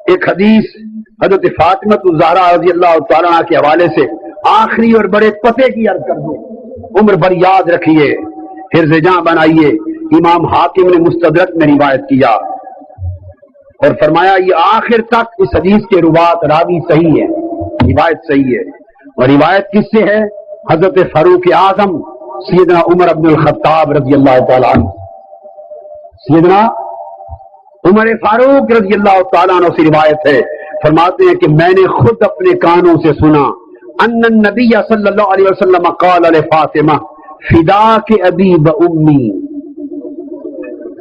ایک حدیث حضرت فاطمہ الزہرا رضی اللہ تعالیٰ عنہ کے حوالے سے آخری اور بڑے پتے کی عرض کر دوں، عمر بھر یاد رکھیے، حرز جاں بنائیے۔ امام حاکم نے مستدرک میں روایت کیا اور فرمایا یہ آخر تک اس حدیث کے روات راوی صحیح ہے، روایت صحیح ہے۔ اور روایت کس سے ہے؟ حضرت فاروق اعظم سیدنا عمر بن الخطاب رضی اللہ تعالیٰ عنہ، سیدنا عمر فاروق رضی اللہ تعالیٰ عنہ سے روایت ہے، فرماتے ہیں کہ میں نے خود اپنے کانوں سے سنا ان النبی صلی اللہ علیہ وسلم قال لفاطمہ فداک ابی و امی۔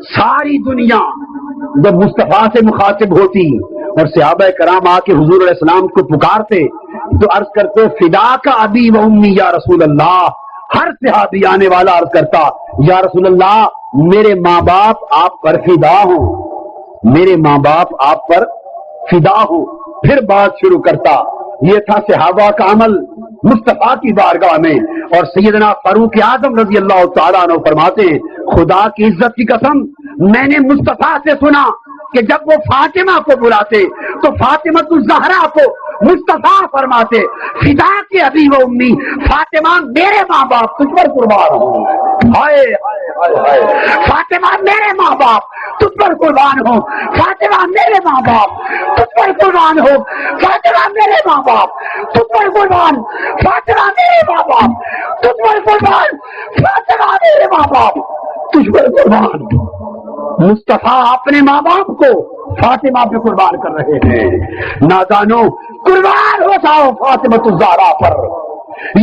ساری دنیا جب مصطفیٰ سے مخاطب ہوتی اور صحابہ کرام آ کے حضور علیہ السلام کو پکارتے تو عرض کرتے فداک ابی و امی یا رسول اللہ۔ ہر صحابی آنے والا عرض کرتا یا رسول اللہ میرے ماں باپ آپ پر فدا ہوں، میرے ماں باپ آپ پر فدا ہوں۔ پھر بات شروع کرتا، یہ تھا صحابہ کا عمل مصطفیٰ کی بارگاہ میں۔ اور سیدنا فاروق اعظم رضی اللہ تعالیٰ عنہ فرماتے ہیں خدا کی عزت کی قسم میں نے مصطفیٰ سے سنا کہ جب وہ فاطمہ کو بلاتے تو فاطمہ الزہرا کو مصطفیٰ فرماتے فدا کے ابی و امی، فاطمہ میرے ماں باپ تجھ پر قربان ہوں۔ ہائے ہائے ہائے، فاطمہ میرے ماں باپ تجھ پر قربان ہو، فاطمہ میرے ماں باپ تجھ پر قربان ہو، فاطمہ میرے ماں باپ تجھ پر قربان، فاطمہ میرے ماں باپ تجھ پر قربان، فاطمہ میرے ماں باپ تجھ پر قربان۔ مصطفیٰ اپنے ماں باپ کو فاطمہ پہ قربان کر رہے ہیں۔ نادانو قربان ہو جاؤ فاطمہ الزہرا پر،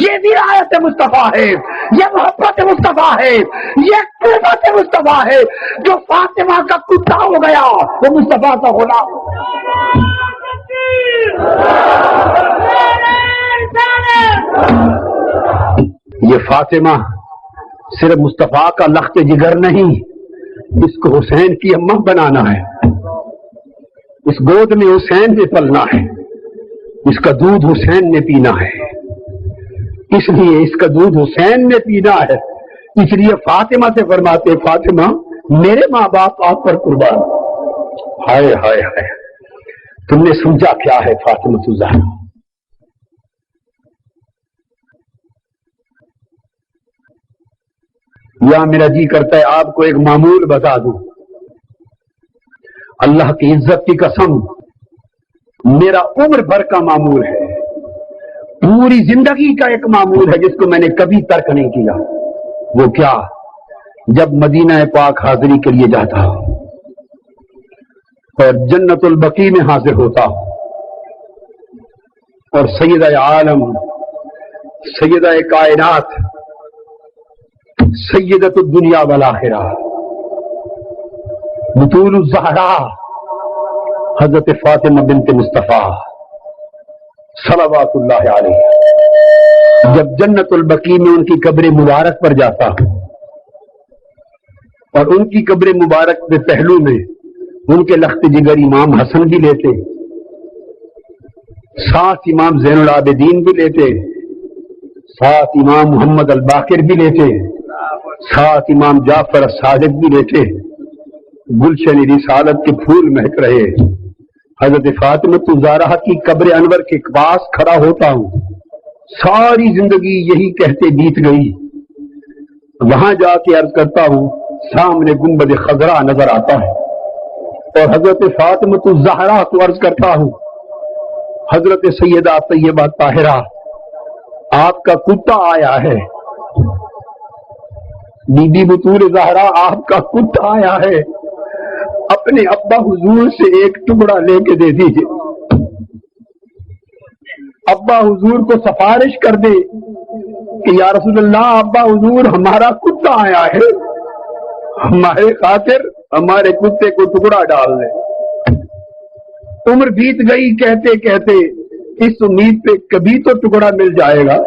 یہ ولایت مصطفیٰ ہے، یہ محبت مصطفیٰ ہے، یہ قربت مصطفیٰ ہے۔ جو فاطمہ کا کتا ہو گیا وہ مصطفیٰ کا غلام ہو گیا۔ یہ فاطمہ صرف مصطفیٰ کا لخت جگر نہیں، اس کو حسین کی اماں بنانا ہے، اس گود میں حسین نے پلنا ہے، اس کا دودھ حسین نے پینا ہے، اس لیے اس کا دودھ حسین نے پینا ہے۔ اس لیے فاطمہ سے فرماتے فاطمہ میرے ماں باپ آپ پر قربان۔ ہائے ہائے ہائے، تم نے سمجھا کیا ہے فاطمہ الزہرا؟ یا میرا جی کرتا ہے آپ کو ایک معمول بتا دوں، اللہ کی عزت کی قسم میرا عمر بھر کا معمول ہے، پوری زندگی کا ایک معمول ہے جس کو میں نے کبھی ترک نہیں کیا۔ وہ کیا؟ جب مدینہ پاک حاضری کے لیے جاتا ہوں اور جنت البقیع میں حاضر ہوتا ہوں اور سیدہ عالم، سیدہ کائنات، سیدۃ الدنیا والآخرہ بطول الزہرا حضرت فاطمہ بنت مصطفیٰ صلوات اللہ علیہ جب جنت البقیع میں ان کی قبر مبارک پر جاتا ہوں اور ان کی قبر مبارک کے پہلو میں ان کے لخت جگر امام حسن بھی لیتے، ساتھ امام زین العابدین بھی لیتے، ساتھ امام محمد الباقر بھی لیتے، ساتھ امام جعفر الصادق بھی لیتے، گلشن رسالت کے پھول مہک رہے حضرت فاطمہ الزہرا کی قبر انور کے پاس کھڑا ہوتا ہوں۔ ساری زندگی یہی کہتے بیت گئی، وہاں جا کے عرض کرتا ہوں سامنے گنبد خضرا نظر آتا ہے اور حضرت فاطمہ الزہرا کو عرض کرتا ہوں حضرت سیدہ طیبہ طاہرہ آپ کا کتا آیا ہے، بی بی بطول زہرا آپ کا کتا آیا ہے، اپنے ابا حضور سے ایک ٹکڑا لے کے دے دیجئے، ابا حضور کو سفارش کر دے کہ یا رسول اللہ ابا حضور ہمارا کتا آیا ہے، ہمارے خاطر ہمارے کتے کو ٹکڑا ڈال دے۔ عمر بیت گئی کہتے کہتے اس امید پہ کبھی تو ٹکڑا مل جائے گا